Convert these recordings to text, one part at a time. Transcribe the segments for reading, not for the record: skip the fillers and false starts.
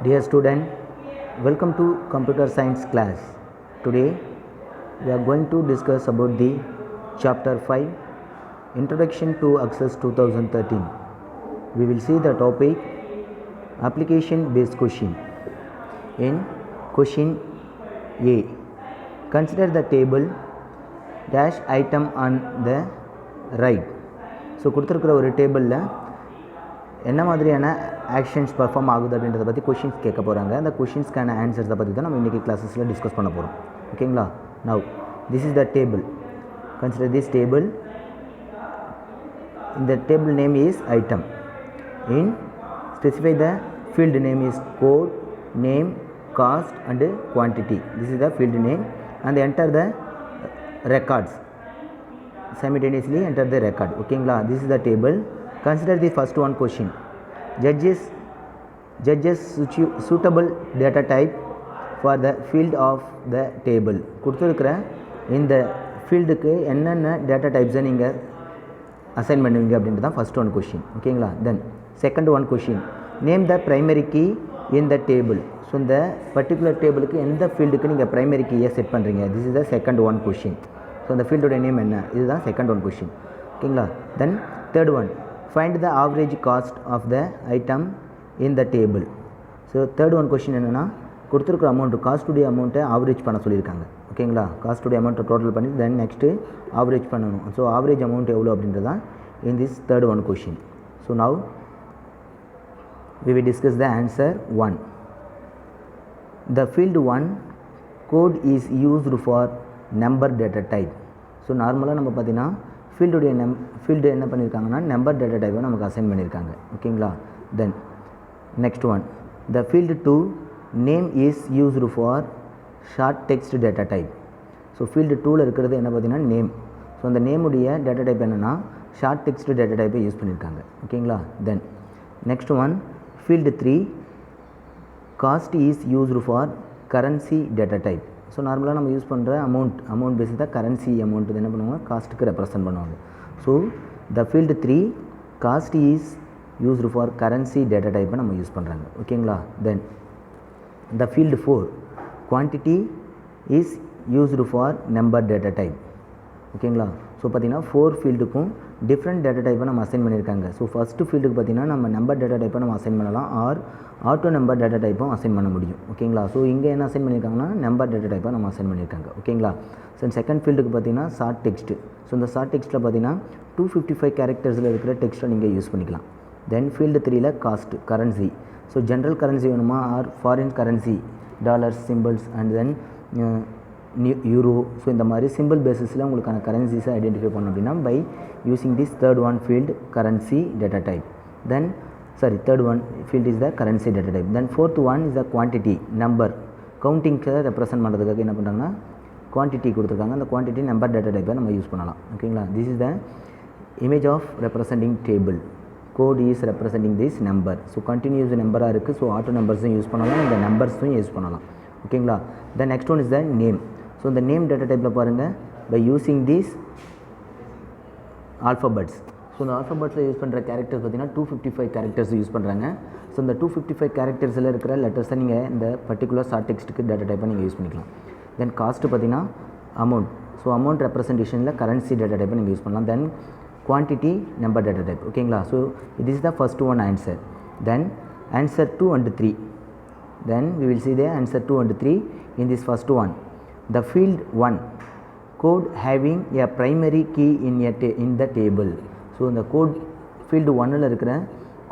Dear student, welcome to computer science class. Today we are going to discuss about the chapter 5 Introduction to Access 2013. We will see the topic application based question. In question A, consider the table dash item on the right. So கொடுத்துருக்குற ஒரு டேபிளில் என்ன மாதிரியான actions perform ஆகுது அப்படின்றத பற்றி questions கேட்க போகிறாங்க. அந்த கொஷின்ஸ்க்கான ஆன்சர்ஸை பற்றி தான் நம்ம இன்றைக்கி கிளாஸஸில் டிஸ்கஸ் பண்ண போகிறோம். ஓகேங்களா? Now this is the table. Consider this table. இந்த table name is item. In specify the field name is code, name, cost and quantity. This is the field name and enter the records. Simultaneously enter the record. ஓகேங்களா? this is the table. Consider the first one question. Judges suitable data type for the field of the table. கொடுத்துருக்கிற இந்த ஃபீல்டுக்கு என்னென்ன data டைப்ஸை நீங்கள் assign பண்ணுவீங்க அப்படின்றது தான் first one question. ஓகேங்களா? Then second one question, name the primary key in the table. So இந்த பர்டிகுலர் டேபிளுக்கு எந்த ஃபீல்டுக்கு நீங்கள் ப்ரைமரி கீயை செட் பண்ணுறீங்க. This is the second one question. So அந்த ஃபீல்டோட நேம் என்ன, இதுதான் செகண்ட் ஒன் கொஷின். ஓகேங்களா? Then third one, find the average cost of the item in the table. So third one question என்னென்னா, கொடுத்துருக்குற அமௌண்ட்டு, காஸ்ட்டுடைய அமௌண்ட்டை ஆவரேஜ் பண்ண சொல்லியிருக்காங்க. ஓகேங்களா? காஸ்ட்டுடைய அமௌண்ட்டை டோட்டல் பண்ணி தென் நெக்ஸ்ட்டு ஆவரேஜ் பண்ணணும். ஸோ ஆவரேஜ் அமௌண்ட் எவ்வளோ அப்படின்றது தான் in this third one question. So now we will discuss the answer 1. The field 1 code is used for number data type. So நார்மலாக நம்ம பார்த்தீங்கன்னா ஃபீல்டுடைய ஃபீல்டு என்ன பண்ணியிருக்காங்கன்னா நம்பர் டேட்டா டைப்பை நமக்கு அசைன் பண்ணியிருக்காங்க. ஓகேங்களா? Then next one, the field 2 name is used for short text data type. So field 2ல் இருக்கிறது என்ன பார்த்தீங்கன்னா நேம். ஸோ அந்த நேமுடைய டேட்டா டைப் என்னென்னா ஷார்ட் டெக்ஸ்ட் டேட்டா டைப்பை யூஸ் பண்ணியிருக்காங்க. ஓகேங்களா? Then next one, field 3 cost is used for currency data type. So நார்மலாக நம்ம யூஸ் பண்ணுற அமௌண்ட் பேஸிஸ் தான் கரன்சி அமௌண்ட் என்ன பண்ணுவாங்க, காஸ்ட்டுக்கு ரெப்ரசன்ட் பண்ணுவாங்க. So the field 3 cost is used for currency data டைப்பை நம்ம யூஸ் பண்ணுறாங்க. ஓகேங்களா? Then the field 4 quantity is used for number data type. ஓகேங்களா? ஸோ பார்த்திங்கன்னா 4 ஃபீல்டுக்கும் டிஃப்ரெண்ட் டேட்டா டைப்பை நம்ம அசைன் பண்ணியிருக்காங்க. ஸோ ஃபஸ்ட்டு ஃபீல்டுக்கு பார்த்திங்கன்னா நம்ம நம்பர் டேட்டா டைப்பை நம்ம அசைன் பண்ணலாம், ஆர் ஆட்டோ நம்பர் டேட்டா டைப்பும் அசைன் பண்ண முடியும். ஓகேங்களா? ஸோ இங்கே என்ன அசைன் பண்ணியிருக்காங்கன்னா நம்பர் டேட்டா டைப்பை நம்ம அசைன் பண்ணியிருக்காங்க. ஓகேங்களா? ஸோ செகண்ட் ஃபீல்டுக்கு பார்த்திங்கன்னா ஷார்ட் டெக்ஸ்ட்டு. ஸோ இந்த ஷார்ட் டெக்ஸ்ட்டில் பார்த்திங்கன்னா 255 கேரக்டர்ஸில் இருக்கிற டெக்ஸ்ட்டை நீங்கள் யூஸ் பண்ணிக்கலாம். தென் ஃபீல்டு 3ல் cost, currency. So general currency வேணுமா or foreign currency, dollars, symbols and then euro. So இந்த மாதிரி சிம்பிள் பேசிஸில் உங்களுக்கான கரன்சிஸை ஐடென்டிஃபை பண்ணணும் அப்படின்னா by using this third one field currency data type. Then third one field is the currency data type. Then fourth one is the quantity, number, கவுண்டிங்ஸை represent பண்ணுறதுக்காக என்ன பண்ணுறாங்கன்னா குவான்டிட்டி கொடுத்துருக்காங்க. அந்த குவான்டிட்டி நம்பர் டேட்டா டைப்பை நம்ம use பண்ணலாம். ஓகேங்களா? This is the image of representing table. Code is representing this number. So continuous நம்பராக இருக்குது. ஸோ ஆட்டோ நம்பர்ஸும் யூஸ் பண்ணலாம், இந்த நம்பர்ஸும் யூஸ் பண்ணலாம். ஓகேங்களா? Then next one is the name. So இந்த நேம் டேட்டா டைப்பில் பாருங்கள், by using these alphabets. So இந்த ஆல்ஃபபெட்ஸில் யூஸ் பண்ணுற கேரக்டர்ஸ் பார்த்திங்கன்னா 255 கேரக்டர்ஸ் யூஸ் பண்ணுறாங்க. ஸோ இந்த 255 கேரக்டர்ஸில் இருக்கிற லெட்டர்ஸை நீங்கள் இந்த பர்டிகுலர் ஷார்ட் டெக்ஸ்ட்டுக்கு டேட்டா டைப்பை நீங்கள் யூஸ் பண்ணிக்கலாம். தென் காஸ்ட்டு பார்த்திங்கன்னா அமௌண்ட். ஸோ அமௌண்ட் ரெப்ரசன்டேஷனில் கரன்சி டேட்டா டைப்பை நீங்கள் யூஸ் பண்ணலாம். Then quantity number data type. ஓகேங்களா? So it is the first one answer. Then answer 2 and 3. Then we will see the answer 2 and 3 in this first one. The field 1 code having a primary key in the table. So இந்த code field 1ல் இருக்கிற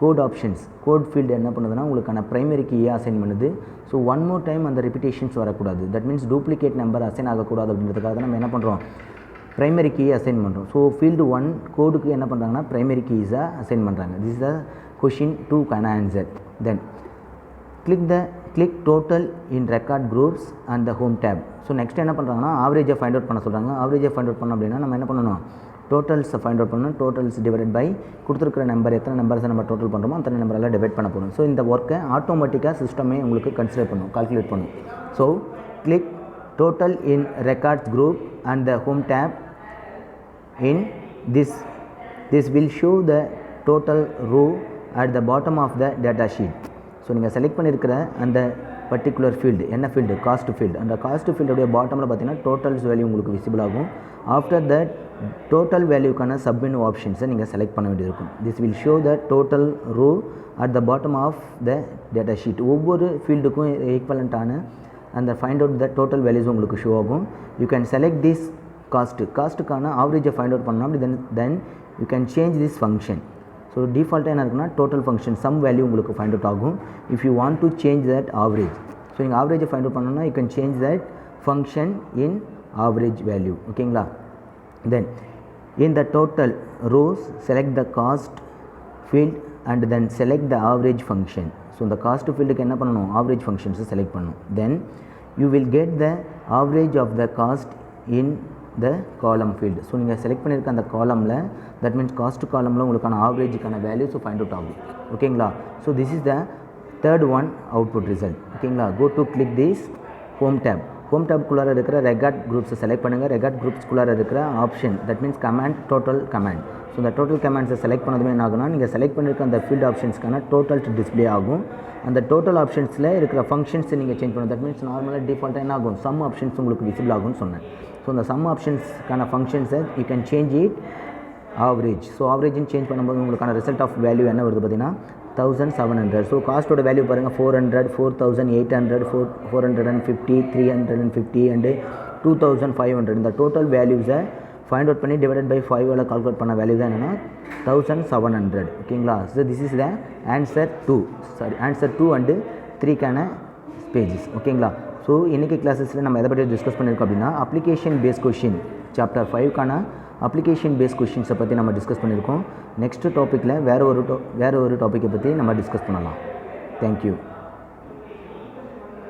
code options, code field என்ன பண்ணுதுன்னா உங்களுக்கான primary கீயை assign பண்ணுது. So one more time அந்த repetitions வரக்கூடாது. That means duplicate number assign ஆகக்கூடாது அப்படின்றதுக்காக நம்ம என்ன பண்ணுறோம், ப்ரைமரி கீயை அசைன் பண்ணுறோம். ஸோ ஃபீல்டு 1 கோடுக்கு என்ன பண்ணுறாங்கன்னா ப்ரைமரி கீஸை அசைன் பண்ணுறாங்க. திஸ் இஸ் த கொஷின் 2க்கான answer. Then click total in record groups and the home tab. So next என்ன பண்ணுறாங்கன்னா ஆவரேஜை ஃபைண்ட் அவுட் பண்ண சொல்கிறாங்க. ஆவரேஜை ஃபைண்ட் அவுட் பண்ணோம் அப்படின்னா நம்ம என்ன பண்ணணும், டோட்டல்ஸை ஃபைண்ட் அவுட் பண்ணணும். டோட்டல்ஸ் டிவைட் பை கொடுத்துருக்கிற நம்பர், எத்தனை நம்பர்ஸை நம்ம டோட்டல் பண்ணுறோமோ அத்தனை நம்பரெல்லாம் டிவைட் பண்ண போகணும். ஸோ இந்த ஒர்க்கை ஆட்டோமேட்டிக்காக சிஸ்டமே உங்களுக்கு கன்சிடர் பண்ணும், கால்குலேட் பண்ணும். So click total in records group and the home tape. In this will show the total row at the bottom of the data sheet. So நீங்கள் செலக்ட் பண்ணியிருக்கிற அந்த பர்டிகுலர் ஃபீல்டு என்ன ஃபீல்டு காஸ்ட் ஃபீல்டு அந்த cost ஃபீல்டுடைய பாட்டமில் பார்த்தீங்கன்னா totals value உங்களுக்கு visible ஆகும். ஆஃப்டர் தட் டோட்டல் வேல்யூக்கான சப்மெனு ஆப்ஷன்ஸை நீங்கள் செலக்ட் பண்ண வேண்டியிருக்கும். This will show the total row at the bottom of the data sheet. ஒவ்வொரு ஃபீல்டுக்கும் ஈக்குவலண்ட்டான அந்த find out the total values உங்களுக்கு ஷோ ஆகும். யூ கேன் செலக்ட் திஸ் காஸ்ட்டுக்கான ஆவரேஜை ஃபைண்ட் அவுட் பண்ணலாம். Then you can change this function. So டிஃபால்ட்டாக என்ன இருக்குன்னா டோட்டல் ஃபங்க்ஷன் சம் வேல்யூ உங்களுக்கு ஃபைண்ட் அவுட் ஆகும். If you want to change that average, so நீங்கள் ஆவரேஜை ஃபைண்ட் அவுட் பண்ணணும்னா you can change that function in average value. ஓகேங்களா? Then in the total rows select the cost field and then select the average function. So இந்த cost ஃபீல்டுக்கு என்ன பண்ணணும், average ஃபங்க்ஷன்ஸை select பண்ணணும். Then you will get the average of the cost in the column field. So நீங்கள் select பண்ணியிருக்க அந்த காலமில் தட் மீன்ஸ் காஸ்ட் காலமில் உங்களுக்கான ஆவரேஜுக்கான வேல்யூஸ் ஃபைண்ட் அவுட் ஆகும். ஓகேங்களா? So this is the third one output result. ஓகேங்களா? Go to click this home tab. Home டேப்குள்ளார இருக்கிற ரெகார்ட் குரூப்ஸை செலக்ட் பண்ணுங்கள். ரெகார்ட் குரூப்ஸ்குள்ளார இருக்கிற option that means command total command. So இந்த டோட்டல் கமாண்ட்ஸை செலக்ட் பண்ணதுமே என்ன ஆகுனா நீங்கள் செலக்ட் பண்ணியிருக்க அந்த ஃபீல்டு ஆப்ஷன்ஸ்க்கான டோட்டல் டிஸ்பிளே ஆகும். அந்த டோட்டல் ஆப்ஷன்ஸில் இருக்கிற ஃபங்க்ஷன்ஸை நீங்கள் சேஞ்ச் பண்ணணும். தட் மீன்ஸ் நார்மலாக டிஃபால்ட்டாக என்ன ஆகும், சம் ஆப்ஷன்ஸ் உங்களுக்கு விசிபிள் ஆகும்னு சொன்னேன். ஸோ இந்த சம் ஆப்ஷன்ஸ்க்கான ஃபங்க்ஷன்ஸை you can change it average. So ஆவரேஜ்னு சேஞ்ச் பண்ணும்போது உங்களுக்கான ரிசல்ட் ஆஃப் வேல்யூ என்ன வருது பார்த்தீங்கன்னா 1700. ஸோ காஸ்ட்டோட வேல்யூ பாருங்கள் 400, 4800, 450, 350 அண்டு 2500. இந்த டோட்டல் வேல்யூஸை ஃபைண்ட் அவுட் பண்ணி டிவைடட் பை 5 கால்குலேட் பண்ண வேல்யூ தான் என்னென்னா 1700. ஓகேங்களா? So this is the answer 2 and 3க்கான பேஜஸ். ஓகேங்களா? ஸோ இன்றைக்கி கிளாஸஸில் நம்ம எதை பற்றி டிஸ்கஸ் பண்ணியிருக்கோம் அப்படின்னா அப்ளிகேஷன் பேஸ் கொஷின் சாப்டர் 5க்கான அப்ளிகேஷன் பேஸ் கொஷின்ஸை பற்றி நம்ம டிஸ்கஸ் பண்ணியிருக்கோம். நெக்ஸ்ட் டாப்பிக்கில் வேறு ஒரு டாப்பிக்கை பற்றி நம்ம டிஸ்கஸ் பண்ணலாம். தேங்க்யூ.